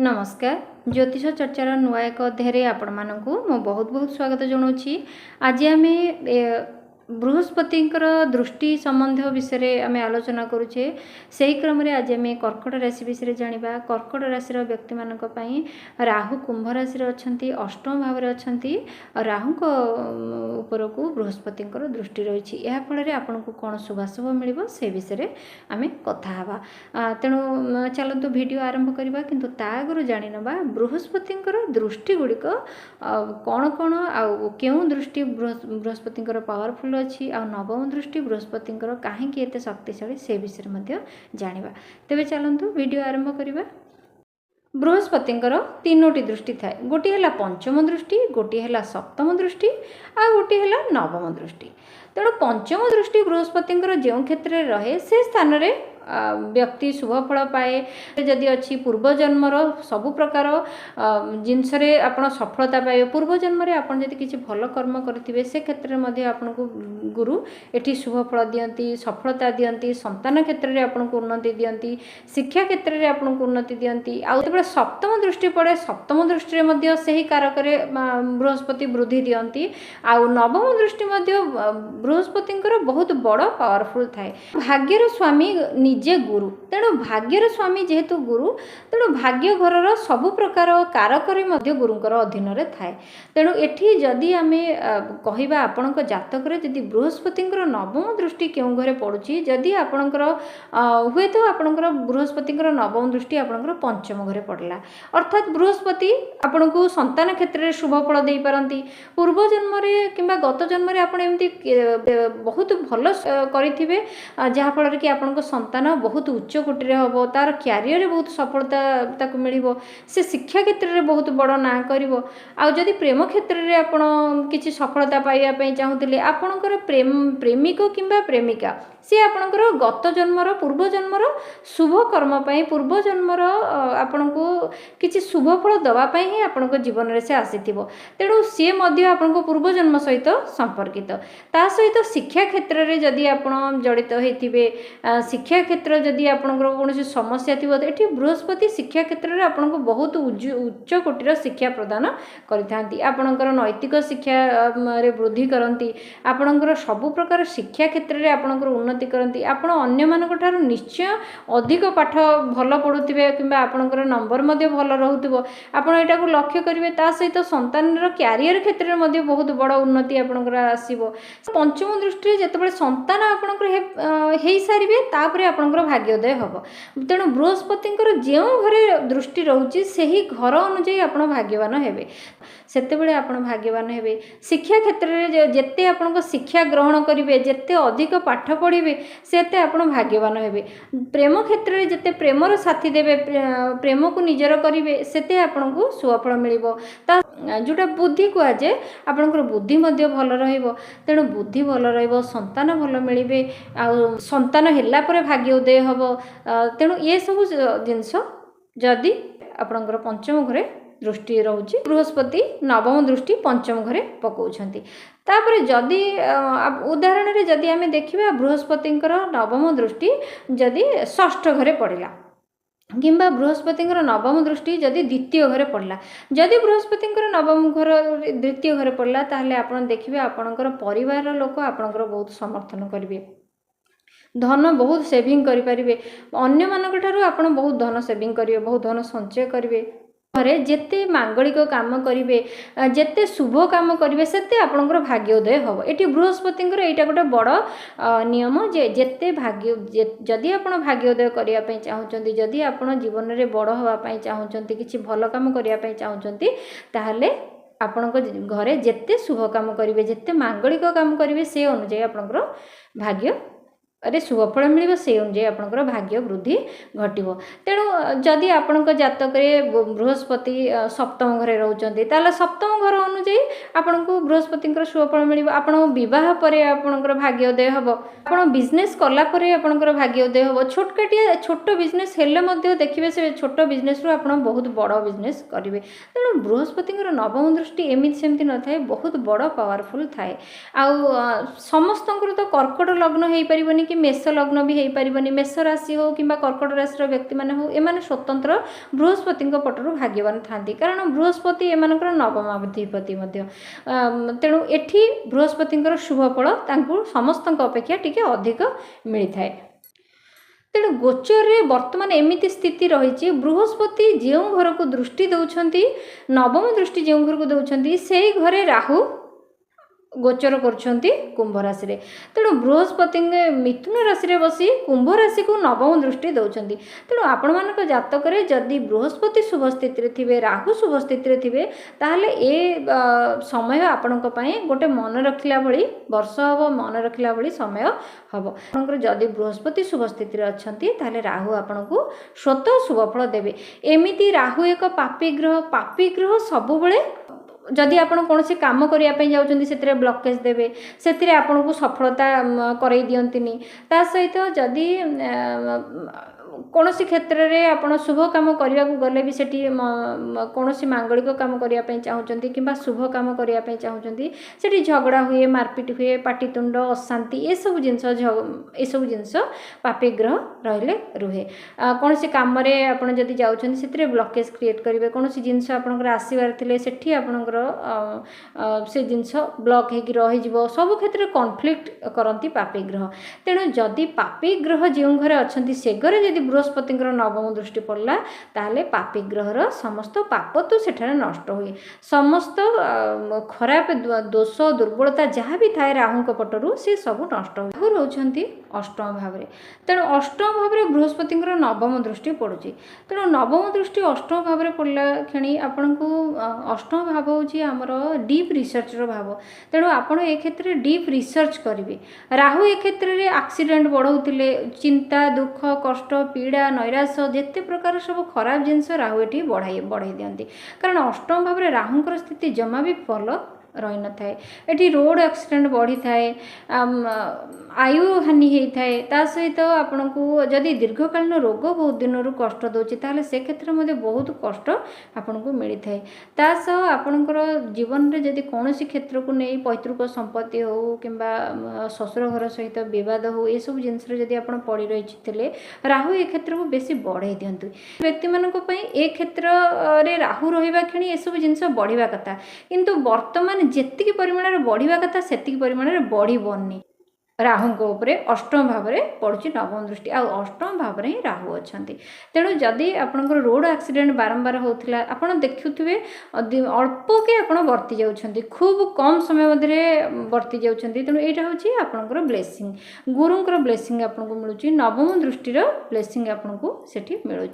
नमस्कार ज्योतिष चर्चार नुआ एक अध्याय आपण मानू मो बहुत बहुत स्वागत जनाऊँगी। आज आम बृहस्पति दृष्टि संबंध विषय आम आलोचना करुचे। से ही क्रम में आज आम कर्कट राशि विषय जाना। कर्कट राशि व्यक्ति मानक राहु कुंभ राशि अच्छा अष्टम भाव अच्छा राहु उपर को बृहस्पति दृष्टि रही है। फल आपन को कौन शुभाशुभ मिल से विषय आम कथा तेणु चलतु वीडियो आरंभ करवा किंतु ता आगु जानी ना बृहस्पति दृष्टि गुड़िक कौन कौन आउ दृष्टि बृहस्पति पावरफुल अच्छी आ नवम दृष्टि बृहस्पति कहीं एत शक्तिशाली से विषय जाना। तेरे चलतु वीडियो आरंभ करवा। बृहस्पति तीनोटी दृष्टि थाए। गोटे है पंचम दृष्टि, गोटे है सप्तम दृष्टि, आ गोटे है नवम दृष्टि। तेणु पंचम दृष्टि बृहस्पति जो क्षेत्र में रहे से स्थान में व्यक्ति शुभ फल पाए। जदि अच्छी पूर्वजन्मर सबु प्रकार जिनस आपड़ सफलता पाए। पूर्वजन्म आपड़ जब किसी भल कर्म करेंगे से क्षेत्र में आपन को गुरु एटी शुभ फल दियंती, सफलता दियंती, संतान क्षेत्र में आपन को उन्नति दियंती, शिक्षा क्षेत्र में आपन को उन्नति दियंती। आउ सप्तम दृष्टि पड़े सप्तम दृष्टि में से ही कारक बृहस्पति वृद्धि दियंती। आउ नवम दृष्टि बृहस्पति बहुत बड़ पावरफुल थाए। भाग्यर स्वामी निजे गुरु, तेणु भाग्यर स्वामी जेहेतु गुरु तेणु भाग्य घर सबु प्रकार कारक गुरुंकर अधीन रे थाए। तेणु एठी जदि आमे कहिबा आपणक जातक रे जदि बृहस्पति नवम दृष्टि क्यों घरे पड़ुची, जदि आपणकर हुए तो आपणकर बृहस्पति नवम दृष्टि आपणकर पंचम घरे पड़ला अर्थात बृहस्पति आपण को संतान क्षेत्र में शुभ फल दे पारंती। पूर्व जन्म रे किंबा गत जन्म रे आपण एमती बहुत भल करिथिबे जहा फल कि आपणक संतान बहुत उच्च कोटि हम, तार क्यारियर बहुत सफलता मिल, से शिक्षा क्षेत्र में बहुत बड़ ना कर। आदि प्रेम क्षेत्र में आपड़ किसी सफलता पाइबा चाहूले आपणकर प्रेमिक किंबा प्रेमिका सी आपणकर गत जन्मर पूर्व जन्मर शुभ कर्म पाई पूर्व जन्मर आपण को किसी शुभ फल दवापाई ही आपण जीवन में से आसी। तेणु सी आपण को पूर्व जन्म सहित संपर्कित। ता सहित शिक्षा क्षेत्र में जदि आपण जड़ित होते शिक्षा क्षेत्र जदि आपंकर कौन समस्या थी ये बृहस्पति शिक्षा क्षेत्र में आपको बहुत उच्च कोटिर शिक्षा प्रदान करपणकर नैतिक शिक्षा वृद्धि करती। आपणकर सबु प्रकार शिक्षा क्षेत्र में आपणकर उन्नति करती। आपण अन्य मानक ठारू निश्चय अधिक पाठ भल पढ़ुवे कि आपणकर नंबर भल रोथो आपड़ यहाँ को लक्ष्य करेंगे। ता सहित संतान क्यारियर क्षेत्र में बहुत बड़ उन्नति आपणकर आसो। पंचम दृष्टि जिते संतान आपणकर हो सारे तापर आपणकर भाग्योदय हम। तेणु बृहस्पति जो घरे दृष्टि रोचे से ही घर अनुजाई आप भाग्यवान हेबे, सेतेबेले आप भाग्यवान हेबे। शिक्षा क्षेत्र में जिते आप शिक्षा ग्रहण करेंगे जिते अधिक पाठ पढ़े सेते आप भाग्यवान हेबे। प्रेम क्षेत्र में जिते प्रेमर साथी देवे प्रेम को निजर करेंगे सेते आपन को सुफल मिल। जोटा बुद्धि कहुए आपंकर बुद्धि भल रहिबो। तेणु बुद्धि भल रहिबो, संतान भल मिले, आ संतान हेला परे भाग्योदय हम। तेणु ये सब जिनस जदि आपणकर पंचम घरे दृष्टि रोचे बृहस्पति नवम दृष्टि पंचम घरे पकाउछंती। तापर जदि उदाहरण रे जदि आमे देखिबा बृहस्पति नवम दृष्टि जदि षष्ठ घरे पड़िला किंबा बृहस्पति नवम दृष्टि जदि द्वितीय घरे पड़ला, जदि बृहस्पति नवम घर द्वितीय घरे पड़ला ताहले आपण देखिबे आपणकर परिवार लोक आपणकर बहुत समर्थन करिवे, धन बहुत सेविंग करि परिबे। अन्य मानक ठारू आपण बहुत धन सेविंग करिवे, बहुत धन संचय करिवे। घरे जेते मांगलिक काम करेंगे जेते शुभ काम करेंगे सेते आपणकर भाग्योदय हम। ये बृहस्पति यहाँ गोटे बड़ नियम जे जेते भाग्य जदि आप भाग्योदय करने चाहते जदि आप जीवन में बड़ हाँपाई चाहते किसी भल कम करने चाहते ताहले आपण घरे जेते शुभ काम करेंगे जेते मांगलिक काम करेंगे से अनुजाई आपणकर भाग्य अरे शुभफल मिल से अनुजाई आपणकर भाग्य वृद्धि घटो। तेणु जदि आपण जातक बृहस्पति सप्तम घरे रोचते ताले सप्तम घर अनुजाई आपण को बृहस्पति शुभफल मिल। आपण बह पर आपणकर भाग्योदय हम, आपण बिजनेस कलापर आपणकर भाग्योदय हम। छोटकाटिया छोट बिजनेस हेल्ले देखिए से छोट बिजनेस रू आपण बहुत बड़ बिजनेस करेंगे। तेणु बृहस्पति नवम दृष्टि एमती सेमती न थाए, बहुत बड़ पावरफुल थाए। आउ समस्त तो कर्कट लग्न हो पारनी कि मेष लग्न भी हो पारनि, मेष राशि हो कि कर्कट राशि व्यक्ति मैंने हो एमाने स्वतंत्र बृहस्पति पटरु भाग्यवान थांती, कारण बृहस्पति एमानकर नवमाधिपति तेणु एठी बृहस्पति शुभ फल तांकु समस्त अपेक्षा टिके अधिक मिलता है। तेणु गोचर रे वर्तमान एमिति स्थिति रही बृहस्पति जो घर को दृष्टि दौरान नवम दृष्टि जो घर को दौरान से घरे राहु गोचर करछंती कुंभ राशि रे। तेणु बृहस्पति मिथुन राशि रे बसी कुंभ राशि को नवम दृष्टि दौरान। तेणु आपण मानक जातक रे जदि बृहस्पति शुभ स्थिति रे थिबे, राहु शुभ स्थिति रे थिबे, ताहले ए समय आपणक पई गोटे मन रखिला भली वर्ष हबो, मन रखिला भली समय हबो। आपणकर जदि बृहस्पति शुभ स्थिति रे अछंती ताहले राहु आपणकु स्वतः शुभ फल देबे। एमिति राहु एक पापी ग्रह सब बेले जदि आपण कौन से काम करने जाऊँच से ब्लकेज देवे, से आपन को सफलता करई दियंतिनी। ता सहित जदि कौन सी क्षेत्र में आप शुभ काम करने को गले भी सेठी कौन सी मांगलिक काम करने चाहते कि शुभ काम करने चाहते सेठी झगड़ा हुए, मारपिट हुए, पाटितुंड, अशांति ये सब जिनस पापी ग्रह रहिले रुहे। कौन सी काम आप जदि जाऊँच से ब्लकेज क्रिएट करेंगे, कौन सी जिनस आपंकर आसबार थे सेठी आपंकर से जिनस ब्लक होगी रही सब क्षेत्र में कॉन्फ्लिक्ट करती पापी ग्रह। तेणु जदि पापी ग्रह जो घरे अच्छा से घरे जदि बृहस्पति नवम दृष्टि पड़ला ताहले पापी ग्रहर समस्त पाप तो सेठारे नष्ट हुए, समस्त खराब दोष दुर्बलता जहाँ भी थाए राहु पटरु से सब नष्ट हुए। राहु रोचंती अष्टम भाव में, तेणु अष्टम भाव में बृहस्पति नवम दृष्टि पड़ुची। तेणु नवम दृष्टि अष्टम भाव में पड़ला क्षणी आपण को अष्टम भाव होची हमर डीप रिसर्च रो भाव। तेणु आपण ए क्षेत्र में डीप रिसर्च करिवे। राहु ए क्षेत्र में एक्सीडेंट बढ़ाउतिले, चिंता, दुख, कष्ट, पीड़ा, नैराश जेते प्रकार सब खराब जिनस राहु एठी बढ़ाई दियंती, कारण अष्टम भाव में राहुंकर स्थिति जमा भी भल रही न थाए। एटी रोड एक्सीडेंट बढ़ी थाए, आयु हानि होता है। ता सहित आपण को जदि दीर्घकालीन रोग बहुत दिन कष्ट दूसरी ताहले से क्षेत्र में बहुत कष्ट आपण को मिलता है। ता सह आपणकर जीवन में जदि कौन सी क्षेत्र को नहीं पैतृक संपत्ति हो कि ससुर घर सहित विवाद हो ये सब जिनस जदि आप पड़ रही राहु ए क्षेत्र को बेसी बढ़ाई दिंतु। व्यक्ति मानक ए क्षेत्र में राहु रहा क्षणी ये सब जिनस बढ़िया कथा, किंतु वर्तमान जेतिकी परिमाण में बढ़िया कथा सेतिकी परिमाण में बढ़नी। राहु उपरे अष्टम भाव में पड़ुची नवम दृष्टि, आ अष्टम भाव में ही राहु अच्छा। तेणु जदि आपंकर रोड एक्सीडेंट बारंबार होता आप देखुवे अल्प के आप वर्ती जाऊँच, खूब कम समय मध्य वर्ती जाऊँच। तेणु यहाँ हूँ आपंकर ब्लेसिंग, गुरुंर ब्लेसिंग आपको मिलूँ, नवम दृष्टिर ब्लेसिंग आपको सेठी मिलूँ।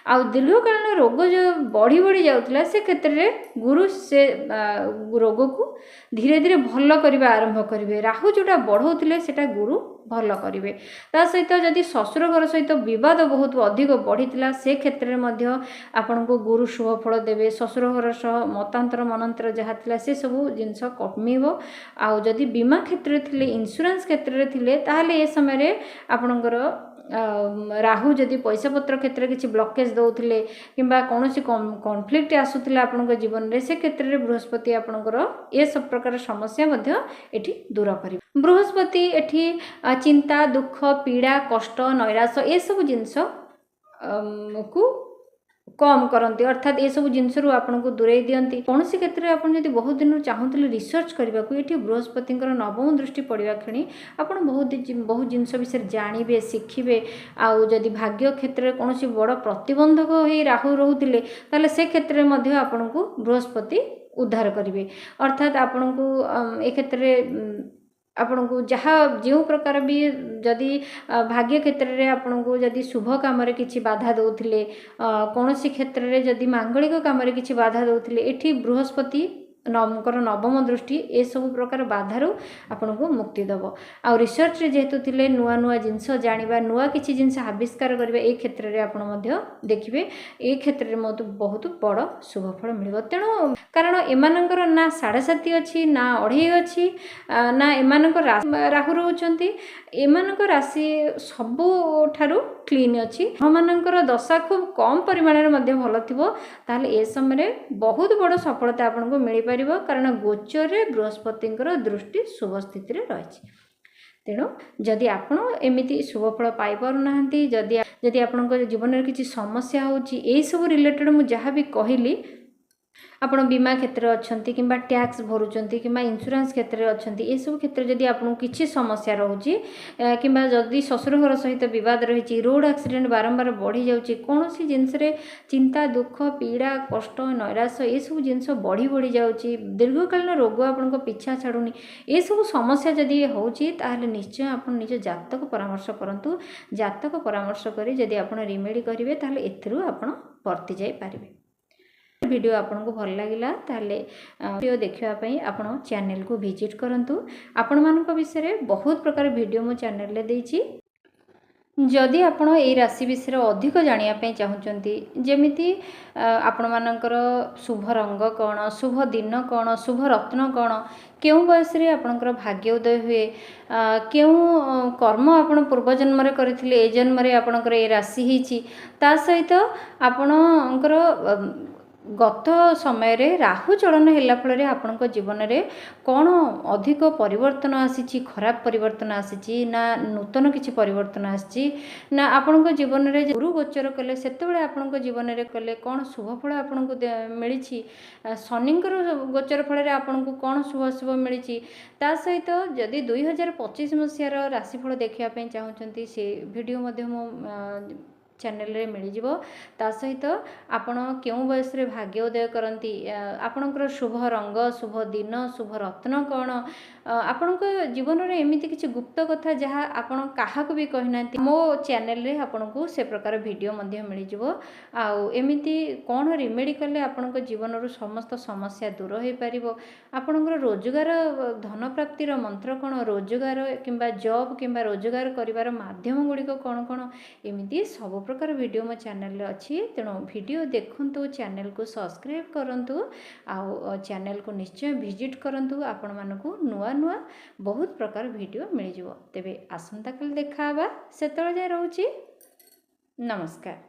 आ दीर्घकालीन रोग जो बढ़ी बढ़ी जाऊला से क्षेत्र में गुरु से रोग को धीरे धीरे भल करने आरंभ करेंगे। राहु जोटा बढ़ाते सेटा गुरु भल करेंगे। ता सहित जदि ससुर घर सहित बद बहुत अधिक बढ़ी से क्षेत्र में आपण को गुरु शुभ फल देवे। ससुर घर सह मतांतर मनांतर जहाँ था से सब जिनस कमिब। आदि बीमा क्षेत्र में इंश्योरेंस क्षेत्र में थे ताहले ए समय आपणकर राहु जदि पैसा पत्र क्षेत्र में किसी ब्लकेज दौले कि कौन कॉन्फ्लिक्ट आसूला आपण जीवन में से क्षेत्र में बृहस्पति आपणकर ये सब प्रकार समस्या एठी दूर कर। बृहस्पति एठी चिंता, दुख, पीड़ा, कष्ट, नैराश ये सब जिनस को कम करती, अर्थात ये सब जिनस आपन को दूरे दियंती। कौन सी क्षेत्र में आपन यदि बहुत दिन चाहूले रिसर्च करने को ये बृहस्पति नवम दृष्टि पड़ा क्षणी आप बहुत जिनस विषय जानवे, शिखिबे। आदि भाग्य क्षेत्र में कौन बड़ प्रतिबंधक हो राहु रोते ताले से क्षेत्र में आपन को बृहस्पति उद्धार करेंगे। अर्थात आपन को ए क्षेत्र आपण को जहाँ जो प्रकार भी जदि भाग्य क्षेत्र में आपण को जदि शुभ काम किसी बाधा दौले, कौन सी क्षेत्र में जदि मांगलिक काम किसी बाधा दौले एठी बृहस्पति नवम दृष्टि ए सब प्रकार बाधारू आपन को मुक्ति दब। आ रिसर्च जेहेतु थिले नुआ नुआ जिनस जानिबा, नुआ किछि जिनस आविष्कार करबा ए क्षेत्र में आपण मध्य देखिबे ए क्षेत्र में बहुत बड़ शुभ फल मिलिबो। तेणु कारण एमानंकर ना 7.5 अछि ना 2.5 अछि ना एमानंकर राहु रहउचंती, एमानंकर राशि सबुठारु क्लीन अछि। हमनंकर दशा खूब कम परिमाण में मध्य भल थिबो ताले ए समय बहुत बड़ सफलता आपन को मिल पारिबो, कारण गोचर रे बृहस्पति दृष्टि शुभ स्थिति रे रही। तेणु जदि आपण एमिति शुभफल पाई पारुनाहांती जदि आपणकर जीवन में किसी समस्या होची एई सब रिलेटेड मु जहाँ भी कहली आपण बीमा क्षेत्र अच्छी कि टैक्स भरुंच कि इंश्योरेंस क्षेत्र अच्छी ये सब क्षेत्र जदि आपको किसी समस्या रोचे कि जदि ससुर घर सहित बद रही रोड एक्सीडेंट बारंबार बढ़ी जाऊँगी कौन सी जिनस चिंता दुख पीड़ा कष्ट नैराश्य ये सब जिनस बढ़ी बढ़ी जाऊँगी दीर्घकालीन रोग आपण पीछा छाड़ूनी ये सब समस्या जदि होची निश्चय आप निज जातक परामर्श करूँ जातक परामर्श करी जदि आप रिमेडी करेंगे ताहले एथिरु आपण वर्ती जाई पारिबे। वीडियो आपन को भल लगिला ताले वीडियो देखिया पई आपण चैनल को विजिट करंतु आपण मानक विषय बहुत प्रकार वीडियो मो चैनल ले देछि जदि आपण ए राशि विषय अधिक जानिया पई चाहुचंती जेमिति आपण मानकर शुभ रंग कौन शुभ दिन कौन शुभ रत्न कौन केउ बयस रे आपणकर भाग्य उदय हुए केउ कर्म आपण पूर्व जन्म रे करथिले ए जन्म रे आपणकर ए राशि हिची ता सहित आपणकर गत समय रे राहु चलन होला फल आपण जीवन में कौन अधिक परिवर्तन आसी खराब परिवर्तन आसी ना नूतन किसी परिवर्तन आसी ना आपण जीवन में गुरु गोचर कले से आपण जीवन में कले कौन शुभफल आपन को मिली शनिंकर गोचर फल आपन को कौन शुभ शुभ मिली ता सहित जदि 2025 मसीहार राशिफल देखापी चाहूँगी से वीडियो चैनल रे मिल जिवो ता सहित आपण केउ बयस रे भाग्य उदय करंती आपणकर शुभ रंग शुभ दिन शुभ रत्न कौन आपण जीवन रे एमिति किछि गुप्त कथा जहाँ आपण काहा को भी कहिनांती मो चैनल रे आपण को से प्रकार वीडियो मध्य मिल जिवो आउ एमिति कौन रिमेडी कले आपण जीवन रो समस्त समस्या दूर हो पारिबो आपणकर रोजगार धन प्राप्तिर मंत्र कौन रोजगार किंबा जॉब किंबा रोजगार करिवार माध्यम गुड़िक कौन कौन एमिति सब प्रकार वीडियो मो चैनल अच्छी तेणु वीडियो देखंतु चैनल को सब्सक्राइब करंतु आउ चैनल को निश्चय विजिट करंतु आपण मानकु नुआ नुआ बहुत प्रकार वीडियो मिल जिवो तेबे आसंता काल देखाबा सेतळ जाय रहउची नमस्कार।